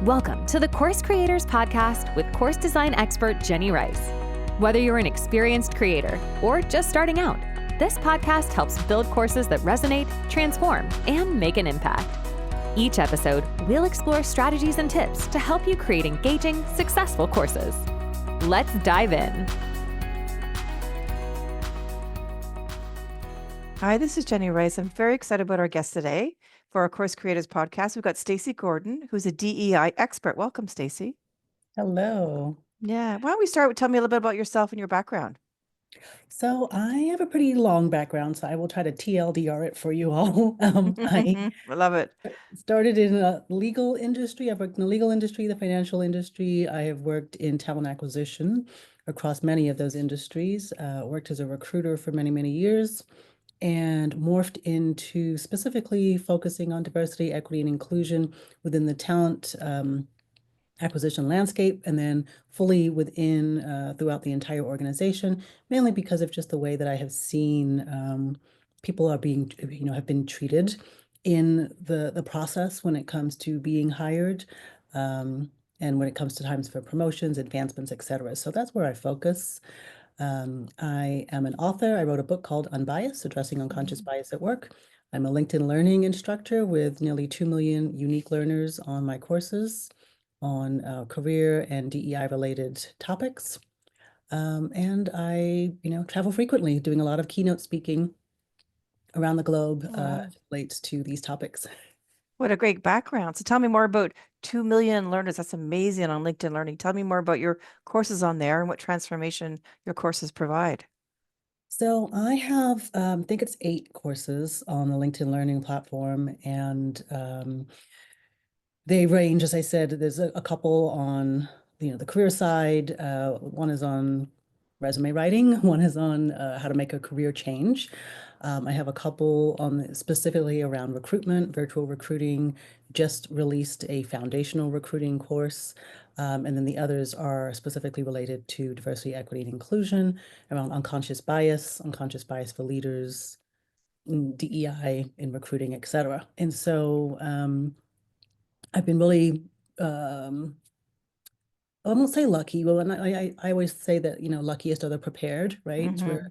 Welcome to the Course Creators Podcast with course design expert Jenny Rice. Whether you're an experienced creator or just starting out, this podcast helps build courses that resonate, transform, and make an impact. Each episode, we'll explore strategies and tips to help you create engaging, successful courses. Let's dive in. Hi, this is Jenny Rice. I'm very excited about our guest today for our Course Creators Podcast. We've got Stacey Gordon, who's a DEI expert. Welcome, Stacey. Hello. Yeah. Why don't we start with tell me a little bit about yourself and your background? So I have a pretty long background, so I will try to TLDR it for you all. I I love it. started in the legal industry. I've worked in the legal industry, the financial industry. I have worked in talent acquisition across many of those industries, worked as a recruiter for many, many years, and morphed into specifically focusing on diversity, equity, and inclusion within the talent acquisition landscape, and then fully within throughout the entire organization, mainly because of just the way that I have seen people are being, have been treated in the process when it comes to being hired, and when it comes to times for promotions, advancements, etc. So that's where I focus. I am an author. I wrote a book called Unbiased, Addressing Unconscious Bias at Work. I'm a LinkedIn Learning instructor with nearly 2 million unique learners on my courses on career and DEI related topics. And I, travel frequently, doing a lot of keynote speaking around the globe Wow. as it relates to these topics. What a great background. So tell me more about 2 million learners. That's amazing on LinkedIn Learning. Tell me more about your courses on there and what transformation your courses provide. So I have, I think it's 8 courses on the LinkedIn Learning platform, and they range, as I said, there's a couple on, the career side. One is on resume writing. One is on how to make a career change. I have a couple on specifically around recruitment, virtual recruiting, just released a foundational recruiting course. And then the others are specifically related to diversity, equity, and inclusion, around unconscious bias for leaders, DEI in recruiting, et cetera. And so I've been really, I won't say lucky. Well, and I always say that, luckiest are the prepared, right? It's where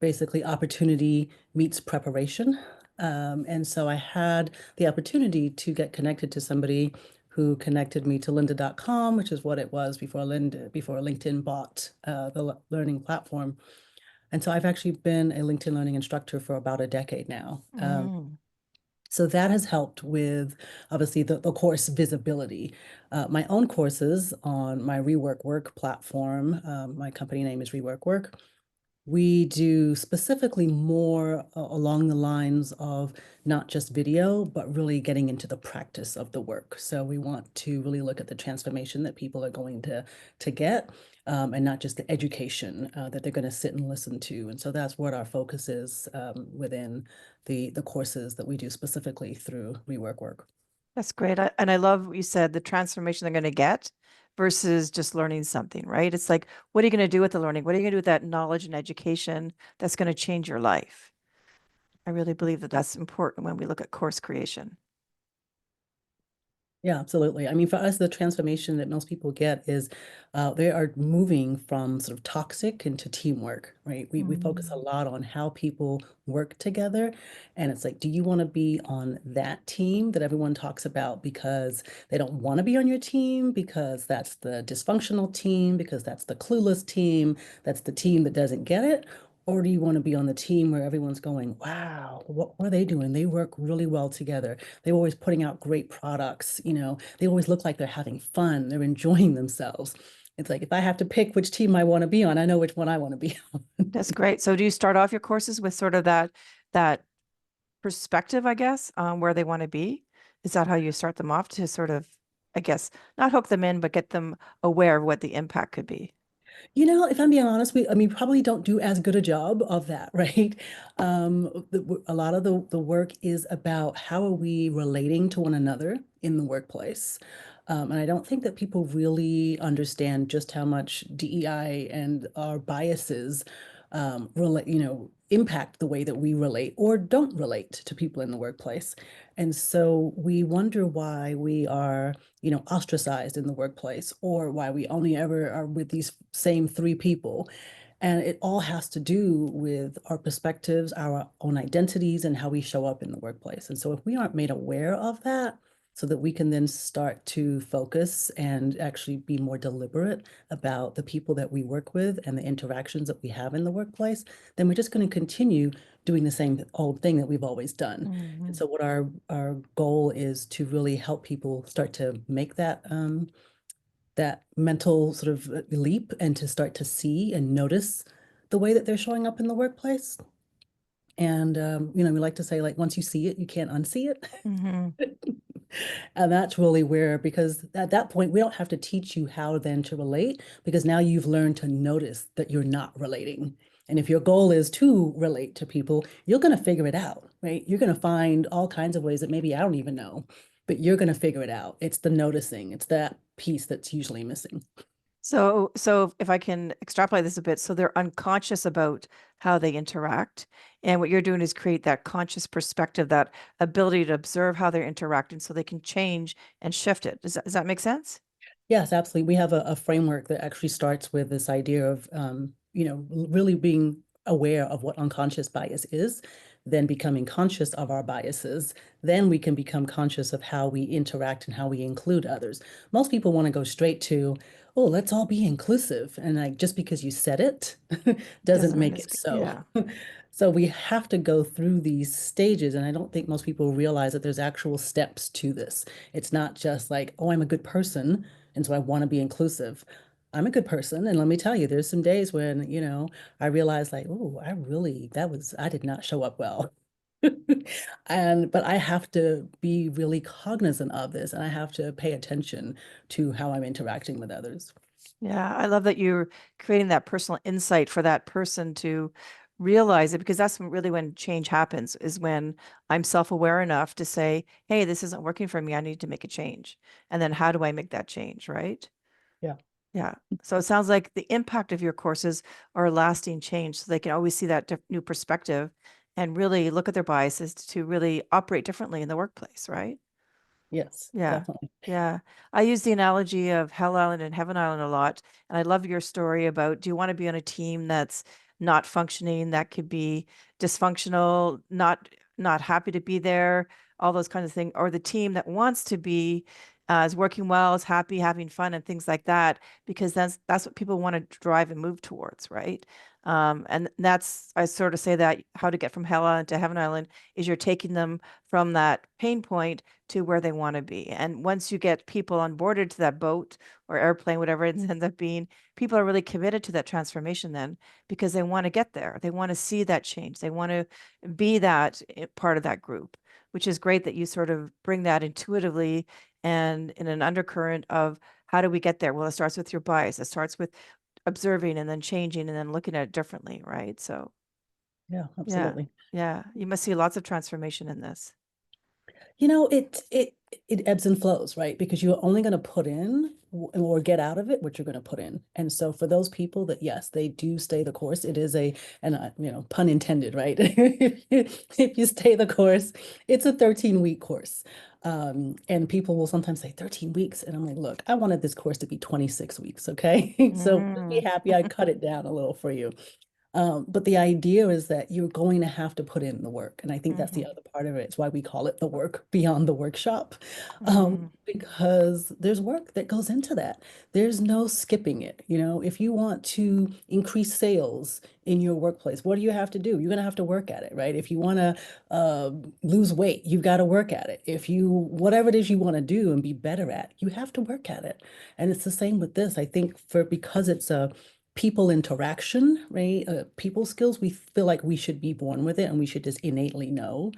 basically opportunity meets preparation. And so I had the opportunity to get connected to somebody who connected me to lynda.com, which is what it was before LinkedIn bought the learning platform. And so I've actually been a LinkedIn Learning instructor for about a decade now. So that has helped with, obviously, the course visibility. My own courses on my Rework Work platform, my company name is Rework Work. We do specifically more along the lines of not just video, but really getting into the practice of the work. So we want to really look at the transformation that people are going to get, and not just the education that they're going to sit and listen to. And so that's what our focus is within the courses that we do specifically through Rework Work. That's great. And I love what you said, the transformation they're going to get versus just learning something, right? It's like, what are you going to do with the learning? What are you going to do with that knowledge and education that's going to change your life? I really believe that that's important when we look at course creation. Yeah, absolutely. I mean, for us, the transformation that most people get is they are moving from sort of toxic into teamwork, right? We focus a lot on how people work together. And it's like, do you want to be on that team that everyone talks about because they don't want to be on your team, because that's the dysfunctional team, because that's the clueless team, that's the team that doesn't get it? Or do you want to be on the team where everyone's going, wow, what are they doing? They work really well together. They're always putting out great products. They always look like they're having fun. They're enjoying themselves. It's like, if I have to pick which team I want to be on, I know which one I want to be on. That's great. So do you start off your courses with sort of that perspective, I guess, where they want to be? Is that how you start them off to sort of, I guess, not hook them in, but get them aware of what the impact could be? If I'm being honest, we probably don't do as good a job of that, right? A lot of the work is about how are we relating to one another in the workplace. And I don't think that people really understand just how much DEI and our biases impact the way that we relate or don't relate to people in the workplace. And so we wonder why we are, ostracized in the workplace, or why we only ever are with these same three people. And it all has to do with our perspectives, our own identities, and how we show up in the workplace. And so if we aren't made aware of that, so that we can then start to focus and actually be more deliberate about the people that we work with and the interactions that we have in the workplace, then we're just going to continue doing the same old thing that we've always done. And so what our goal is to really help people start to make that mental sort of leap and to start to see and notice the way that they're showing up in the workplace. And we like to say, like, once you see it, you can't unsee it. And that's really where, because at that point, we don't have to teach you how then to relate, because now you've learned to notice that you're not relating. And if your goal is to relate to people, you're going to figure it out, right? You're going to find all kinds of ways that maybe I don't even know, but you're going to figure it out. It's the noticing, it's that piece that's usually missing. So if I can extrapolate this a bit, so they're unconscious about how they interact. And what you're doing is create that conscious perspective, that ability to observe how they're interacting so they can change and shift it. Does that make sense? Yes, absolutely. We have a framework that actually starts with this idea of, really being aware of what unconscious bias is, then becoming conscious of our biases. Then we can become conscious of how we interact and how we include others. Most people want to go straight to, oh, let's all be inclusive. And like, just because you said it doesn't make it so. Yeah. So we have to go through these stages. And I don't think most people realize that there's actual steps to this. It's not just like, oh, I'm a good person, and so I want to be inclusive. I'm a good person. And let me tell you, there's some days when, I realized like, oh, I did not show up well. But I have to be really cognizant of this, and I have to pay attention to how I'm interacting with others. Yeah, I love that you're creating that personal insight for that person to realize it, because that's really when change happens, is when I'm self-aware enough to say, hey, this isn't working for me. I need to make a change. And then how do I make that change, right? Yeah. Yeah. So it sounds like the impact of your courses are a lasting change, so they can always see that new perspective and really look at their biases to really operate differently in the workplace, right? Yes, Yeah. definitely. Yeah. I use the analogy of Hell Island and Heaven Island a lot. And I love your story about, do you want to be on a team that's not functioning, that could be dysfunctional, not happy to be there, all those kinds of things, or the team that wants to be is working well, is happy, having fun and things like that, because that's what people want to drive and move towards, right? And that's, I sort of say that how to get from Hell Island to Heaven Island is you're taking them from that pain point to where they want to be. And once you get people onboarded to that boat or airplane, whatever it ends up being, people are really committed to that transformation then, because they want to get there. They want to see that change. They want to be that part of that group, which is great that you sort of bring that intuitively and in an undercurrent of how do we get there? Well, it starts with your bias. It starts with observing and then changing and then looking at it differently, right? So Yeah, yeah, absolutely. yeah, you must see lots of transformation in this. It ebbs and flows, right? Because you're only going to put in or get out of it what you're going to put in. And so for those people that, yes, they do stay the course, it is pun intended, right? If you stay the course, it's a 13-week course. And people will sometimes say 13 weeks. And I'm like, look, I wanted this course to be 26 weeks. Okay. So be happy I cut it down a little for you. But the idea is that you're going to have to put in the work. And I think that's the other part of it. It's why we call it the work beyond the workshop, because there's work that goes into that. There's no skipping it. If you want to increase sales in your workplace, what do you have to do? You're going to have to work at it, right? If you want to lose weight, you've got to work at it. Whatever it is you want to do and be better at, you have to work at it. And it's the same with this. I think because it's a people interaction, right? People skills, we feel like we should be born with it and we should just innately know.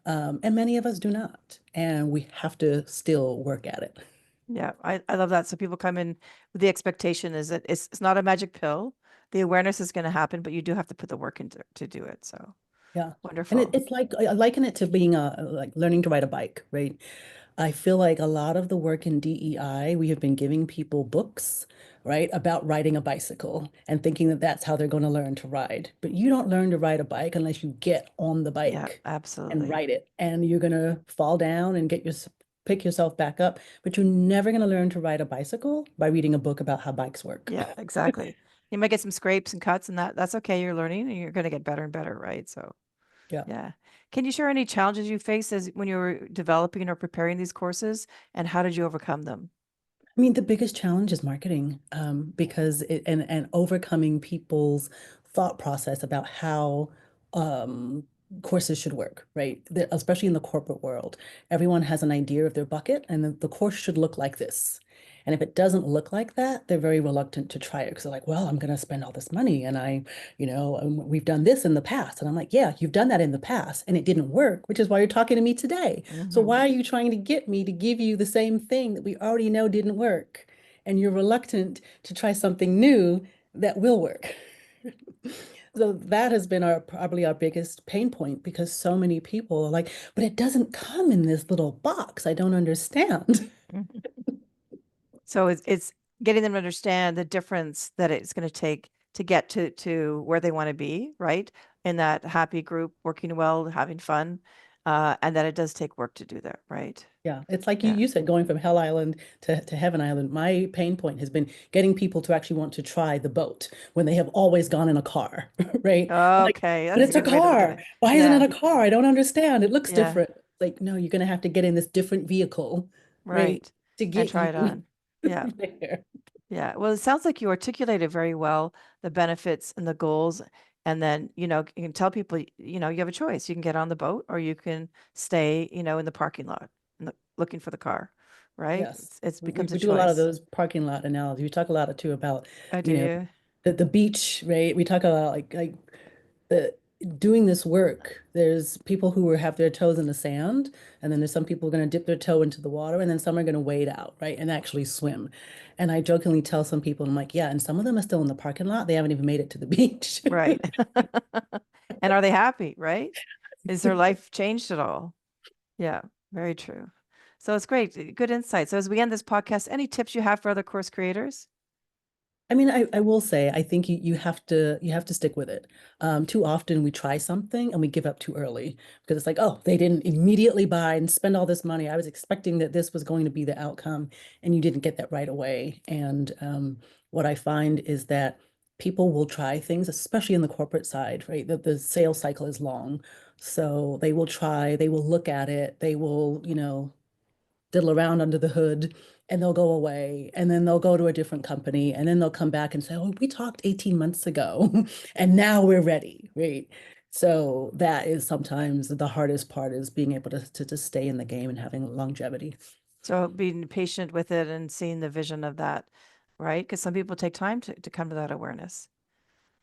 And many of us do not. And we have to still work at it. Yeah, I love that. So people come in with the expectation is that it's not a magic pill. The awareness is going to happen, but you do have to put the work into to do it. So Yeah. And wonderful. it's like, I liken it to being like learning to ride a bike, right? I feel like a lot of the work in DEI, we have been giving people books, right, about riding a bicycle and thinking that that's how they're going to learn to ride. But you don't learn to ride a bike unless you get on the Yeah, bike and absolutely. ride it. And you're going to fall down and pick yourself back up. But you're never going to learn to ride a bicycle by reading a book about how bikes work. Yeah, exactly. You might get some scrapes and cuts, and that's okay. You're learning, and you're going to get better and better, right? So, Yeah. yeah. Can you share any challenges you faced as when you were developing or preparing these courses, and how did you overcome them? I mean, the biggest challenge is marketing, because and overcoming people's thought process about how um, courses should work, right? Especially in the corporate world, everyone has an idea of their bucket, and the course should look like this. And if it doesn't look like that, they're very reluctant to try it because they're like, well, I'm going to spend all this money, and we've done this in the past, and I'm like, yeah, you've done that in the past, and it didn't work, which is why you're talking to me today. So Hmm. why are you trying to get me to give you the same thing that we already know didn't work? And you're reluctant to try something new that will work. So that has been probably our biggest pain point because so many people are like, but it doesn't come in this little box. I don't understand. So it's getting them to understand the difference that it's going to take to get to where they want to be, right? In that happy group, working well, having fun, and that it does take work to do that, right? Yeah, it's like you, Yeah. you said, going from Hell Island to Heaven Island. My pain point has been getting people to actually want to try the boat when they have always gone in a car, right? Like, Okay, but that's a it's a good way to look at car. it. Why isn't it Yeah, a car? I don't understand. It looks yeah, different. Like, no, you're going to have to get in this different vehicle, right? right. To And get try you it on. Yeah. there. Yeah. Well, it sounds like you articulated very well the benefits and the goals. And then, you can tell people, you have a choice. You can get on the boat or you can stay, in the parking lot looking for the car, right? Yes. It We, becomes a we do a lot of choice. those parking lot analogies. We talk a lot too about, Oh, do you know, you? the beach, right? We talk about like the doing this work. There's people who have their toes in the sand, and then there's some people going to dip their toe into the water, and then some are going to wade out, right? And actually swim. And I jokingly tell some people, I'm like, yeah, and some of them are still in the parking lot. They haven't even made it to the beach. Right. And are they happy, right? Is their life changed at all? Yeah, very true. So it's great. Good insight. So as we end this podcast, any tips you have for other course creators? I mean, I will say, I think you have to stick with it. Too often we try something and we give up too early because it's like, oh, they didn't immediately buy and spend all this money. I was expecting that this was going to be the outcome, and you didn't get that right away. And what I find is that people will try things, especially in the corporate side, right? That the sales cycle is long. So they will try, they will look at it, they will, diddle around under the hood, and they'll go away, and then they'll go to a different company, and then they'll come back and say, oh, we talked 18 months ago and now we're ready, right? So that is sometimes the hardest part, is being able to stay in the game and having longevity. So being patient with it and seeing the vision of that, right? Because some people take time to come to that awareness,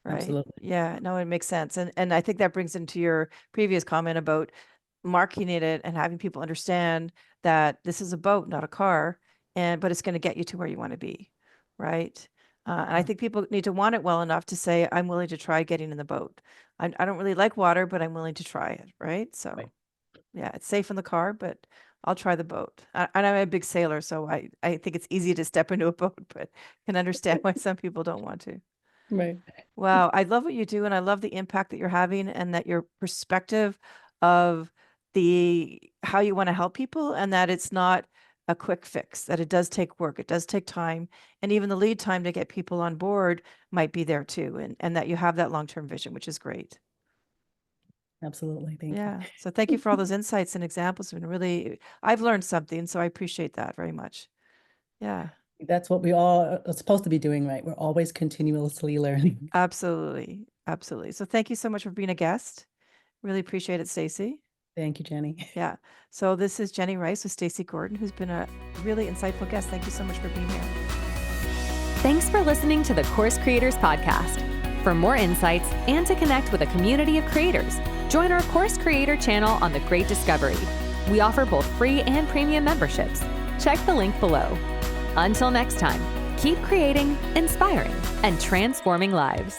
right? Absolutely. Yeah, no, it makes sense. And I think that brings into your previous comment about marketing it and having people understand that this is a boat, not a car, but it's going to get you to where you want to be, right? And I think people need to want it well enough to say, I'm willing to try getting in the boat. I don't really like water, but I'm willing to try it, right? So Right. yeah, it's safe in the car, but I'll try the boat. And I'm a big sailor, so I think it's easy to step into a boat, but can understand why some people don't want to. Right. Wow, I love what you do, and I love the impact that you're having, and that your perspective of the how you want to help people, and that it's not a quick fix, that it does take work, it does take time, and even the lead time to get people on board might be there too, and that you have that long-term vision, which is great. Absolutely. Thank you. Yeah. So thank you for all those insights and examples. It's been really, I've learned something, so I appreciate that very much. Yeah, That's what we all are supposed to be doing, right? We're always continuously learning. absolutely. Absolutely. So thank you so much for being a guest. Really appreciate it, Stacey. Thank you, Jenny. Yeah. So this is Jenny Rice with Stacey Gordon, who's been a really insightful guest. Thank you so much for being here. Thanks for listening to the Course Creators Podcast. For more insights and to connect with a community of creators, join our Course Creator channel on The Great Discovery. We offer both free and premium memberships. Check the link below. Until next time, keep creating, inspiring, and transforming lives.